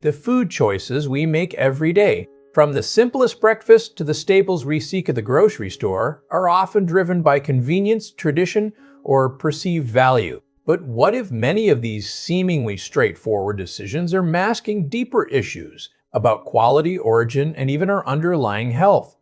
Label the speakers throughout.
Speaker 1: The food choices we make every day, from the simplest breakfast to the staples we seek at the grocery store, are often driven by convenience, tradition, or perceived value. But what if many of these seemingly straightforward decisions are masking deeper issues about quality, origin, and even our underlying health?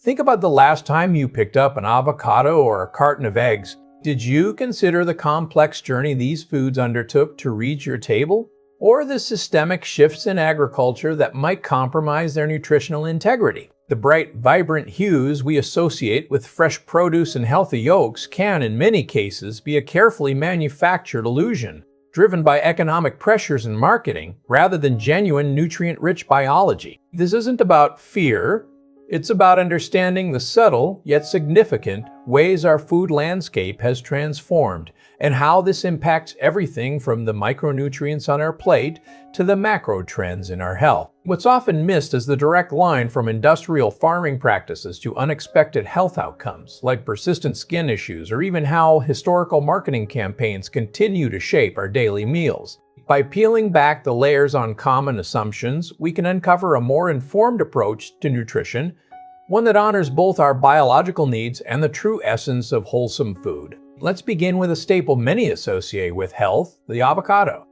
Speaker 1: Think about the last time you picked up an avocado or a carton of eggs. Did you consider the complex journey these foods undertook to reach your table? Or the systemic shifts in agriculture that might compromise their nutritional integrity? The bright, vibrant hues we associate with fresh produce and healthy yolks can, in many cases, be a carefully manufactured illusion, driven by economic pressures and marketing, rather than genuine nutrient-rich biology. This isn't about fear. It's about understanding the subtle, yet significant, ways our food landscape has transformed, and how this impacts everything from the micronutrients on our plate to the macro trends in our health. What's often missed is the direct line from industrial farming practices to unexpected health outcomes, like persistent skin issues, or even how historical marketing campaigns continue to shape our daily meals. By peeling back the layers on common assumptions, we can uncover a more informed approach to nutrition, one that honors both our biological needs and the true essence of wholesome food. Let's begin with a staple many associate with health, the avocado.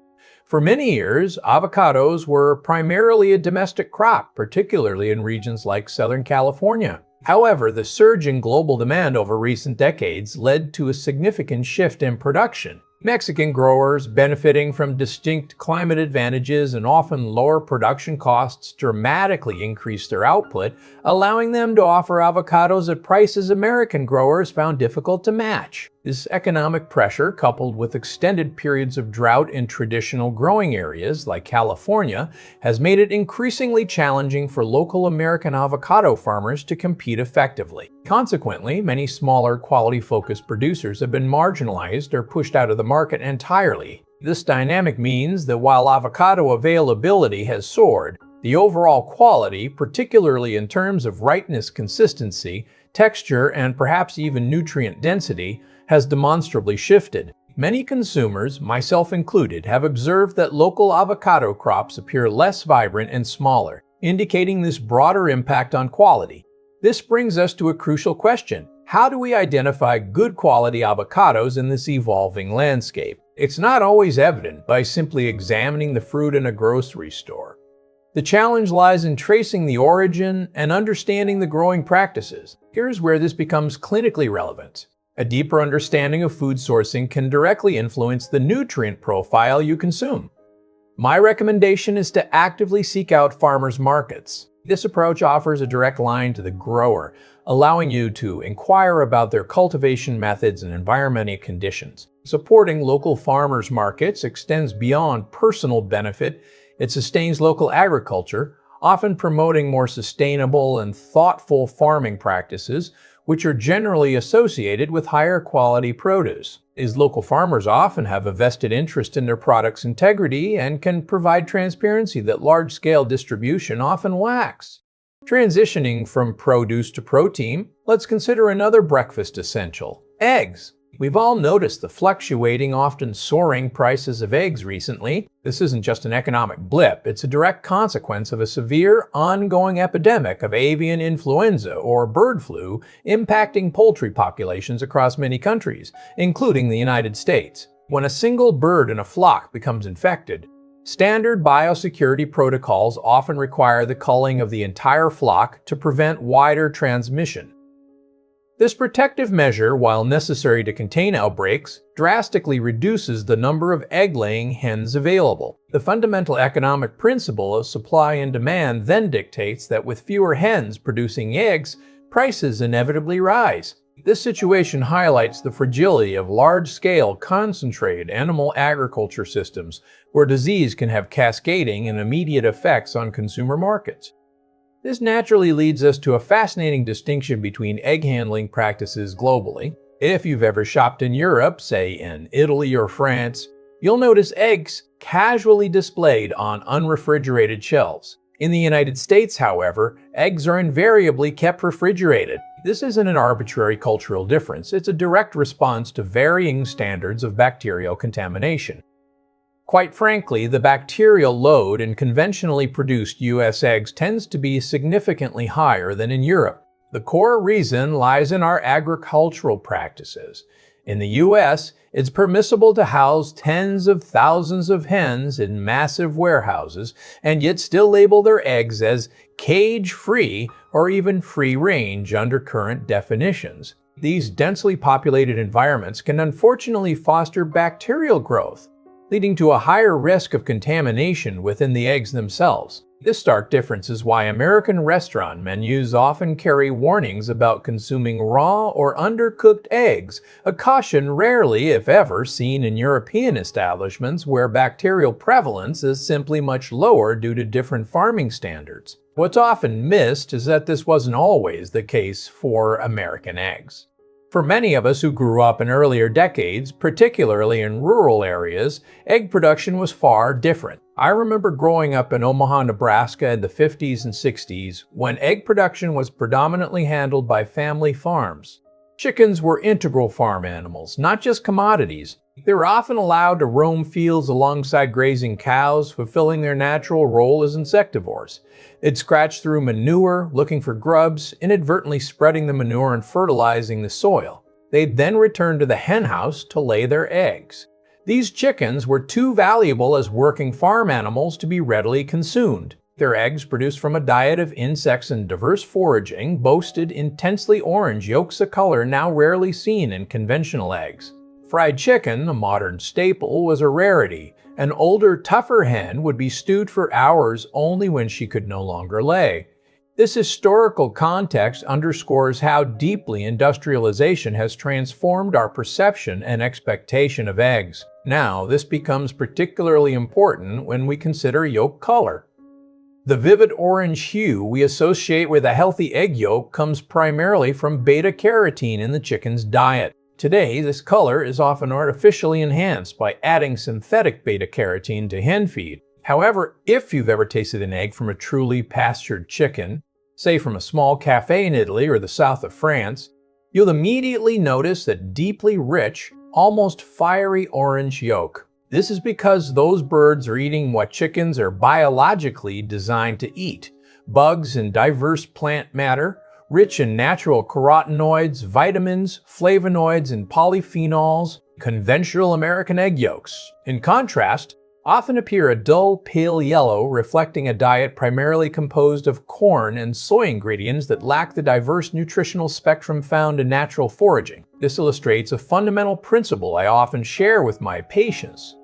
Speaker 1: For many years, avocados were primarily a domestic crop, particularly in regions like Southern California. However, the surge in global demand over recent decades led to a significant shift in production. Mexican growers, benefiting from distinct climate advantages and often lower production costs, dramatically increased their output, allowing them to offer avocados at prices American growers found difficult to match. This economic pressure, coupled with extended periods of drought in traditional growing areas like California, has made it increasingly challenging for local American avocado farmers to compete effectively. Consequently, many smaller, quality-focused producers have been marginalized or pushed out of the market entirely. This dynamic means that while avocado availability has soared, the overall quality, particularly in terms of ripeness, consistency, texture, and perhaps even nutrient density, has demonstrably shifted. Many consumers, myself included, have observed that local avocado crops appear less vibrant and smaller, indicating this broader impact on quality. This brings us to a crucial question. How do we identify good quality avocados in this evolving landscape? It's not always evident by simply examining the fruit in a grocery store. The challenge lies in tracing the origin and understanding the growing practices. Here's where this becomes clinically relevant. A deeper understanding of food sourcing can directly influence the nutrient profile you consume. My recommendation is to actively seek out farmers markets. This approach offers a direct line to the grower, allowing you to inquire about their cultivation methods and environmental conditions. Supporting local farmers markets extends beyond personal benefit. It sustains local agriculture, often promoting more sustainable and thoughtful farming practices, which are generally associated with higher quality produce. As local farmers often have a vested interest in their product's integrity and can provide transparency that large-scale distribution often lacks. Transitioning from produce to protein, let's consider another breakfast essential: eggs. We've all noticed the fluctuating, often soaring prices of eggs recently. This isn't just an economic blip, it's a direct consequence of a severe, ongoing epidemic of avian influenza or bird flu impacting poultry populations across many countries, including the United States. When a single bird in a flock becomes infected, standard biosecurity protocols often require the culling of the entire flock to prevent wider transmission. This protective measure, while necessary to contain outbreaks, drastically reduces the number of egg-laying hens available. The fundamental economic principle of supply and demand then dictates that with fewer hens producing eggs, prices inevitably rise. This situation highlights the fragility of large-scale, concentrated animal agriculture systems, where disease can have cascading and immediate effects on consumer markets. This naturally leads us to a fascinating distinction between egg handling practices globally. If you've ever shopped in Europe, say in Italy or France, you'll notice eggs casually displayed on unrefrigerated shelves. In the United States, however, eggs are invariably kept refrigerated. This isn't an arbitrary cultural difference, it's a direct response to varying standards of bacterial contamination. Quite frankly, the bacterial load in conventionally produced U.S. eggs tends to be significantly higher than in Europe. The core reason lies in our agricultural practices. In the U.S., it's permissible to house tens of thousands of hens in massive warehouses and yet still label their eggs as cage-free or even free-range under current definitions. These densely populated environments can unfortunately foster bacterial growth, leading to a higher risk of contamination within the eggs themselves. This stark difference is why American restaurant menus often carry warnings about consuming raw or undercooked eggs, a caution rarely, if ever, seen in European establishments where bacterial prevalence is simply much lower due to different farming standards. What's often missed is that this wasn't always the case for American eggs. For many of us who grew up in earlier decades, particularly in rural areas, egg production was far different. I remember growing up in Omaha, Nebraska in the 50s and 60s when egg production was predominantly handled by family farms. Chickens were integral farm animals, not just commodities. They were often allowed to roam fields alongside grazing cows, fulfilling their natural role as insectivores. They'd scratch through manure, looking for grubs, inadvertently spreading the manure and fertilizing the soil. They'd then return to the henhouse to lay their eggs. These chickens were too valuable as working farm animals to be readily consumed. Their eggs, produced from a diet of insects and diverse foraging, boasted intensely orange yolks, a color now rarely seen in conventional eggs. Fried chicken, a modern staple, was a rarity. An older, tougher hen would be stewed for hours only when she could no longer lay. This historical context underscores how deeply industrialization has transformed our perception and expectation of eggs. Now, this becomes particularly important when we consider yolk color. The vivid orange hue we associate with a healthy egg yolk comes primarily from beta-carotene in the chicken's diet. Today, this color is often artificially enhanced by adding synthetic beta-carotene to hen feed. However, if you've ever tasted an egg from a truly pastured chicken, say from a small cafe in Italy or the south of France, you'll immediately notice that deeply rich, almost fiery orange yolk. This is because those birds are eating what chickens are biologically designed to eat: bugs and diverse plant matter, rich in natural carotenoids, vitamins, flavonoids, and polyphenols. Conventional American egg yolks, in contrast, often appear a dull pale yellow, reflecting a diet primarily composed of corn and soy ingredients that lack the diverse nutritional spectrum found in natural foraging. This illustrates a fundamental principle I often share with my patients.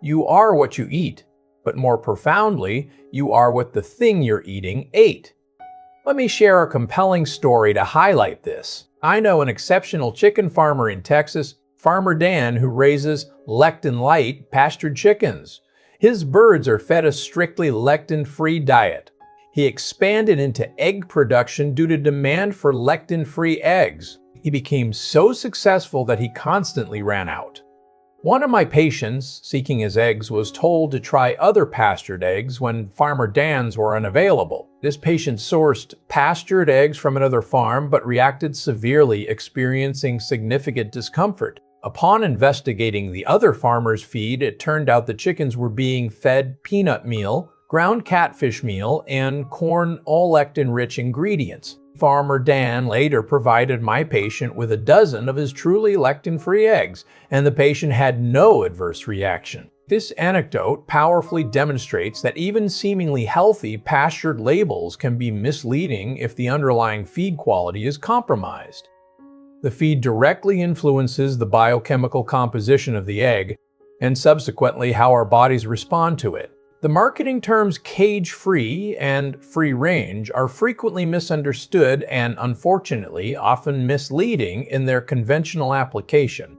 Speaker 1: You are what you eat, but more profoundly, you are what the thing you're eating ate. Let me share a compelling story to highlight this. I know an exceptional chicken farmer in Texas, Farmer Dan, who raises lectin-light pastured chickens. His birds are fed a strictly lectin-free diet. He expanded into egg production due to demand for lectin-free eggs. He became so successful that he constantly ran out. One of my patients, seeking his eggs, was told to try other pastured eggs when Farmer Dan's were unavailable. This patient sourced pastured eggs from another farm but reacted severely, experiencing significant discomfort. Upon investigating the other farmer's feed, it turned out the chickens were being fed peanut meal, ground catfish meal, and corn, all lectin-rich ingredients. Farmer Dan later provided my patient with a dozen of his truly lectin-free eggs, and the patient had no adverse reaction. This anecdote powerfully demonstrates that even seemingly healthy pastured labels can be misleading if the underlying feed quality is compromised. The feed directly influences the biochemical composition of the egg, and subsequently how our bodies respond to it. The marketing terms cage-free and free-range are frequently misunderstood and, unfortunately, often misleading in their conventional application.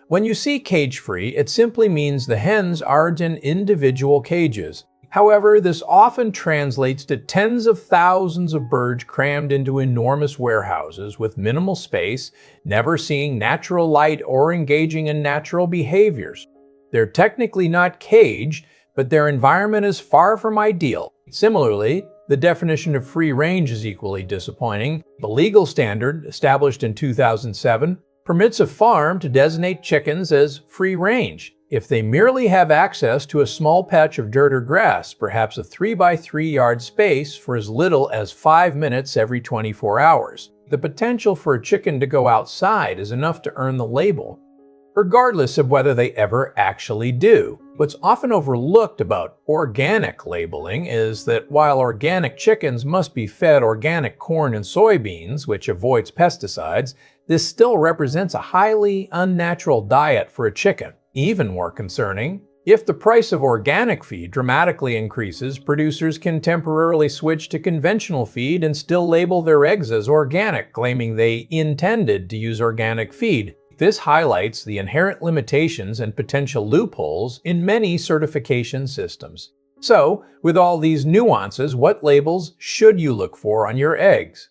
Speaker 1: When you see cage-free, it simply means the hens aren't in individual cages. However, this often translates to tens of thousands of birds crammed into enormous warehouses with minimal space, never seeing natural light or engaging in natural behaviors. They're technically not caged, but their environment is far from ideal. Similarly, the definition of free range is equally disappointing. The legal standard, established in 2007, permits a farm to designate chickens as free range. If they merely have access to a small patch of dirt or grass, perhaps a 3 by 3 yard space for as little as 5 minutes every 24 hours, the potential for a chicken to go outside is enough to earn the label, regardless of whether they ever actually do. What's often overlooked about organic labeling is that while organic chickens must be fed organic corn and soybeans, which avoids pesticides, this still represents a highly unnatural diet for a chicken. Even more concerning, if the price of organic feed dramatically increases, producers can temporarily switch to conventional feed and still label their eggs as organic, claiming they intended to use organic feed. This highlights the inherent limitations and potential loopholes in many certification systems. So, with all these nuances, what labels should you look for on your eggs?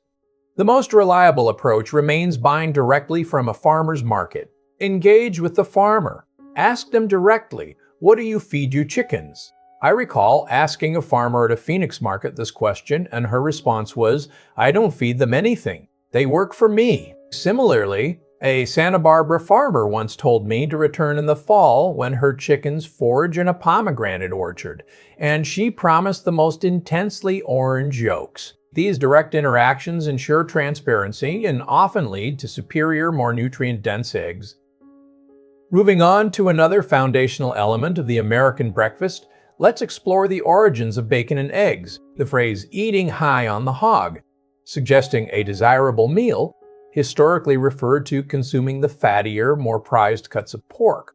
Speaker 1: The most reliable approach remains buying directly from a farmer's market. Engage with the farmer. Ask them directly, what do you feed your chickens? I recall asking a farmer at a Phoenix market this question, and her response was, I don't feed them anything. They work for me. Similarly, a Santa Barbara farmer once told me to return in the fall when her chickens forage in a pomegranate orchard, and she promised the most intensely orange yolks. These direct interactions ensure transparency and often lead to superior, more nutrient-dense eggs. Moving on to another foundational element of the American breakfast, let's explore the origins of bacon and eggs. The phrase eating high on the hog, suggesting a desirable meal, historically referred to consuming the fattier, more prized cuts of pork.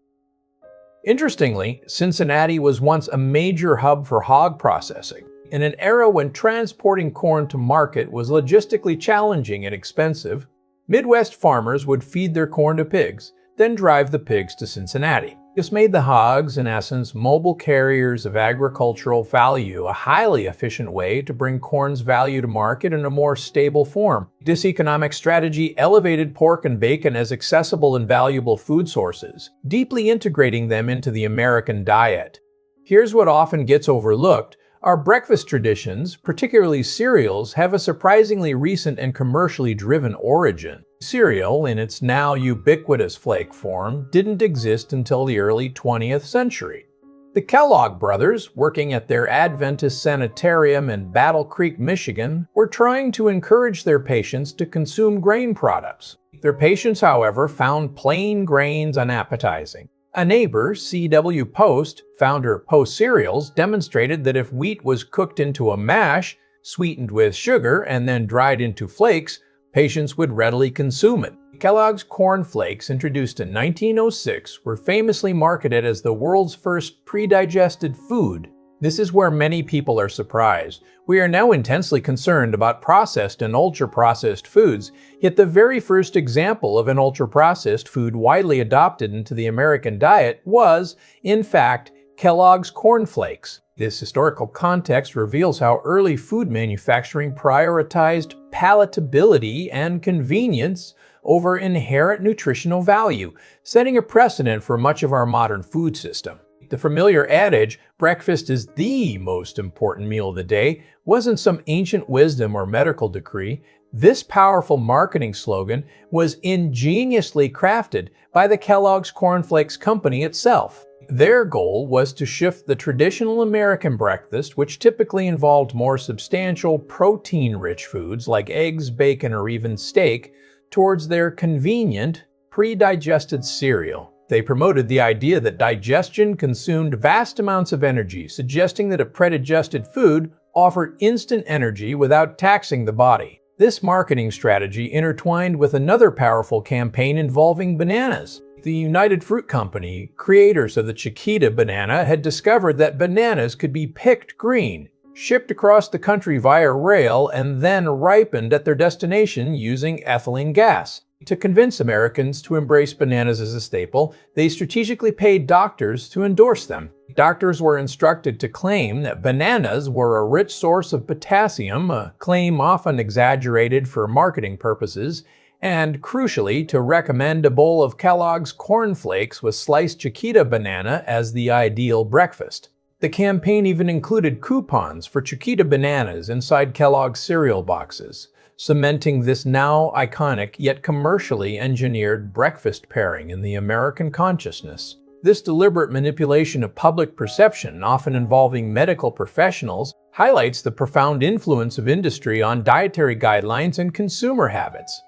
Speaker 1: Interestingly, Cincinnati was once a major hub for hog processing. In an era when transporting corn to market was logistically challenging and expensive, Midwest farmers would feed their corn to pigs, then drive the pigs to Cincinnati. This made the hogs, in essence, mobile carriers of agricultural value, a highly efficient way to bring corn's value to market in a more stable form. This economic strategy elevated pork and bacon as accessible and valuable food sources, deeply integrating them into the American diet. Here's what often gets overlooked. Our breakfast traditions, particularly cereals, have a surprisingly recent and commercially driven origin. Cereal, in its now ubiquitous flake form, didn't exist until the early 20th century. The Kellogg brothers, working at their Adventist sanitarium in Battle Creek, Michigan, were trying to encourage their patients to consume grain products. Their patients, however, found plain grains unappetizing. A neighbor, C.W. Post, founder of Post Cereals, demonstrated that if wheat was cooked into a mash, sweetened with sugar, and then dried into flakes, patients would readily consume it. Kellogg's Corn Flakes, introduced in 1906, were famously marketed as the world's first pre-digested food. This is where many people are surprised. We are now intensely concerned about processed and ultra-processed foods, yet the very first example of an ultra-processed food widely adopted into the American diet was, in fact, Kellogg's Corn Flakes. This historical context reveals how early food manufacturing prioritized palatability and convenience over inherent nutritional value, setting a precedent for much of our modern food system. The familiar adage, breakfast is the most important meal of the day, wasn't some ancient wisdom or medical decree. This powerful marketing slogan was ingeniously crafted by the Kellogg's Corn Flakes company itself. Their goal was to shift the traditional American breakfast, which typically involved more substantial, protein-rich foods like eggs, bacon, or even steak, towards their convenient, pre-digested cereal. They promoted the idea that digestion consumed vast amounts of energy, suggesting that a pre-digested food offered instant energy without taxing the body. This marketing strategy intertwined with another powerful campaign involving bananas. The United Fruit Company, creators of the Chiquita banana, had discovered that bananas could be picked green, shipped across the country via rail, and then ripened at their destination using ethylene gas. To convince Americans to embrace bananas as a staple, they strategically paid doctors to endorse them. Doctors were instructed to claim that bananas were a rich source of potassium, a claim often exaggerated for marketing purposes, and crucially, to recommend a bowl of Kellogg's Corn Flakes with sliced Chiquita banana as the ideal breakfast. The campaign even included coupons for Chiquita bananas inside Kellogg's cereal boxes, cementing this now iconic yet commercially engineered breakfast pairing in the American consciousness. This deliberate manipulation of public perception, often involving medical professionals, highlights the profound influence of industry on dietary guidelines and consumer habits.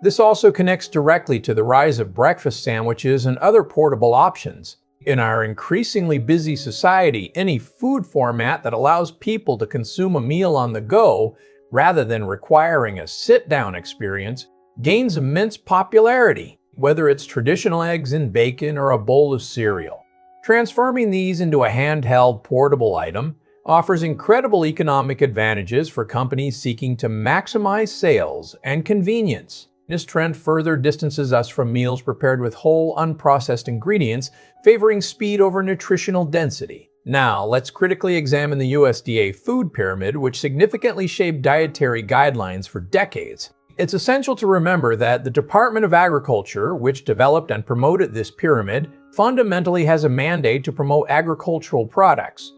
Speaker 1: This also connects directly to the rise of breakfast sandwiches and other portable options. In our increasingly busy society, any food format that allows people to consume a meal on the go, rather than requiring a sit-down experience, gains immense popularity, whether it's traditional eggs and bacon or a bowl of cereal. Transforming these into a handheld portable item offers incredible economic advantages for companies seeking to maximize sales and convenience. This trend further distances us from meals prepared with whole, unprocessed ingredients, favoring speed over nutritional density. Now, let's critically examine the USDA food pyramid, which significantly shaped dietary guidelines for decades. It's essential to remember that the Department of Agriculture, which developed and promoted this pyramid, fundamentally has a mandate to promote agricultural products.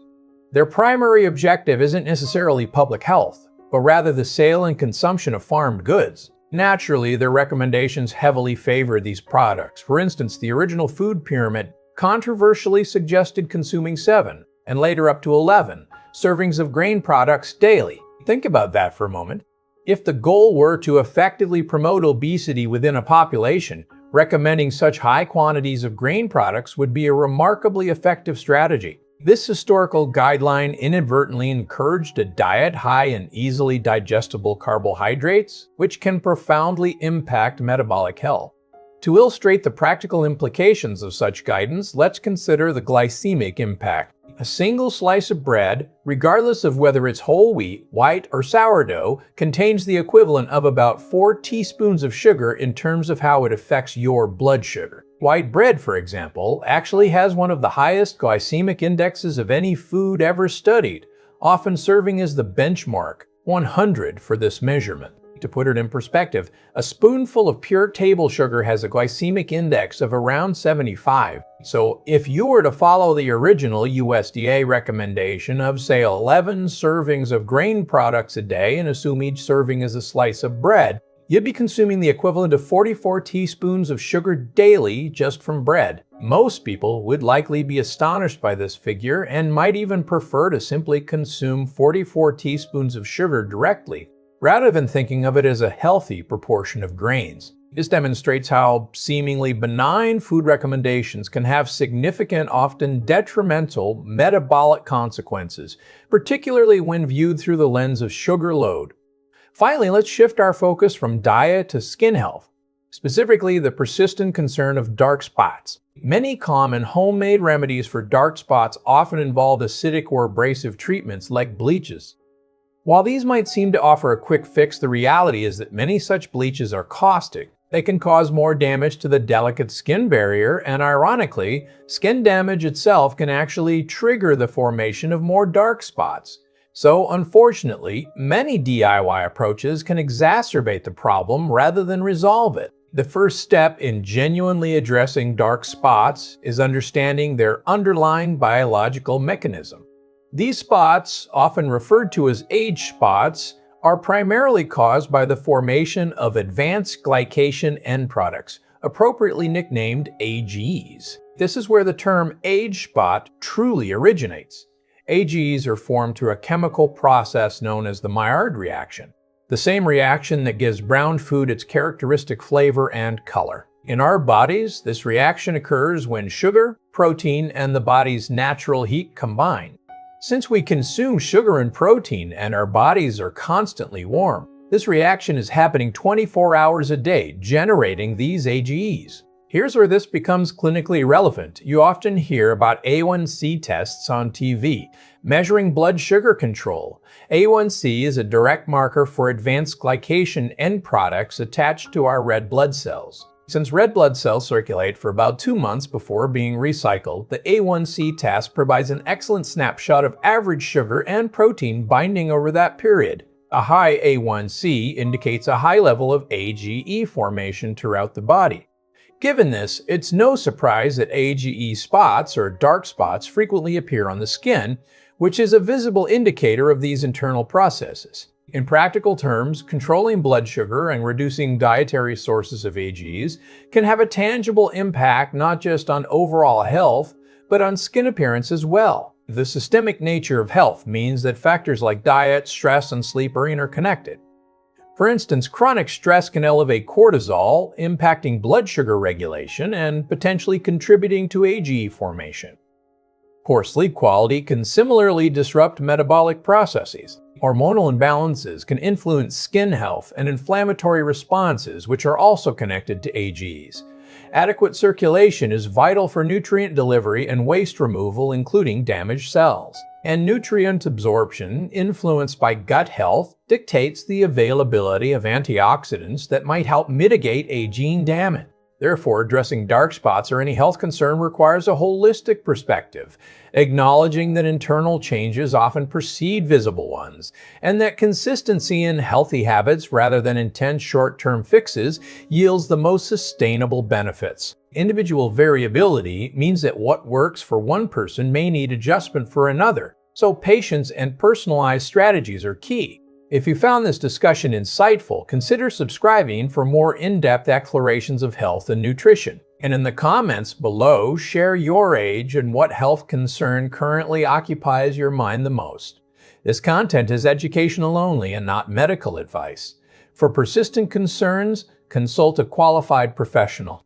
Speaker 1: Their primary objective isn't necessarily public health, but rather the sale and consumption of farmed goods. Naturally, their recommendations heavily favor these products. For instance, the original food pyramid controversially suggested consuming 7, and later up to 11, servings of grain products daily. Think about that for a moment. If the goal were to effectively promote obesity within a population, recommending such high quantities of grain products would be a remarkably effective strategy. This historical guideline inadvertently encouraged a diet high in easily digestible carbohydrates, which can profoundly impact metabolic health. To illustrate the practical implications of such guidance, let's consider the glycemic impact. A single slice of bread, regardless of whether it's whole wheat, white, or sourdough, contains the equivalent of about 4 teaspoons of sugar in terms of how it affects your blood sugar. White bread, for example, actually has one of the highest glycemic indexes of any food ever studied, often serving as the benchmark, 100 for this measurement. To put it in perspective, a spoonful of pure table sugar has a glycemic index of around 75. So if you were to follow the original USDA recommendation of, say, 11 servings of grain products a day and assume each serving is a slice of bread, you'd be consuming the equivalent of 44 teaspoons of sugar daily just from bread. Most people would likely be astonished by this figure and might even prefer to simply consume 44 teaspoons of sugar directly, rather than thinking of it as a healthy proportion of grains. This demonstrates how seemingly benign food recommendations can have significant, often detrimental, metabolic consequences, particularly when viewed through the lens of sugar load. Finally, let's shift our focus from diet to skin health, specifically the persistent concern of dark spots. Many common homemade remedies for dark spots often involve acidic or abrasive treatments like bleaches. While these might seem to offer a quick fix, the reality is that many such bleaches are caustic. They can cause more damage to the delicate skin barrier, and ironically, skin damage itself can actually trigger the formation of more dark spots. So, unfortunately, many DIY approaches can exacerbate the problem rather than resolve it. The first step in genuinely addressing dark spots is understanding their underlying biological mechanism. These spots, often referred to as age spots, are primarily caused by the formation of advanced glycation end products, appropriately nicknamed AGEs. This is where the term age spot truly originates. AGEs are formed through a chemical process known as the Maillard reaction, the same reaction that gives brown food its characteristic flavor and color. In our bodies, this reaction occurs when sugar, protein, and the body's natural heat combine. Since we consume sugar and protein and our bodies are constantly warm, this reaction is happening 24 hours a day, generating these AGEs. Here's where this becomes clinically relevant. You often hear about A1C tests on TV, measuring blood sugar control. A1C is a direct marker for advanced glycation end products attached to our red blood cells. Since red blood cells circulate for about 2 months before being recycled, the A1C test provides an excellent snapshot of average sugar and protein binding over that period. A high A1C indicates a high level of AGE formation throughout the body. Given this, it's no surprise that AGE spots or dark spots frequently appear on the skin, which is a visible indicator of these internal processes. In practical terms, controlling blood sugar and reducing dietary sources of AGs can have a tangible impact not just on overall health, but on skin appearance as well. The systemic nature of health means that factors like diet, stress, and sleep are interconnected. For instance, chronic stress can elevate cortisol, impacting blood sugar regulation and potentially contributing to AGE formation. Poor sleep quality can similarly disrupt metabolic processes. Hormonal imbalances can influence skin health and inflammatory responses, which are also connected to AGs. Adequate circulation is vital for nutrient delivery and waste removal, including damaged cells. And nutrient absorption, influenced by gut health, dictates the availability of antioxidants that might help mitigate aging damage. Therefore, addressing dark spots or any health concern requires a holistic perspective, acknowledging that internal changes often precede visible ones, and that consistency in healthy habits rather than intense short-term fixes yields the most sustainable benefits. Individual variability means that what works for one person may need adjustment for another, so patience and personalized strategies are key. If you found this discussion insightful, consider subscribing for more in-depth explorations of health and nutrition. And in the comments below, share your age and what health concern currently occupies your mind the most. This content is educational only and not medical advice. For persistent concerns, consult a qualified professional.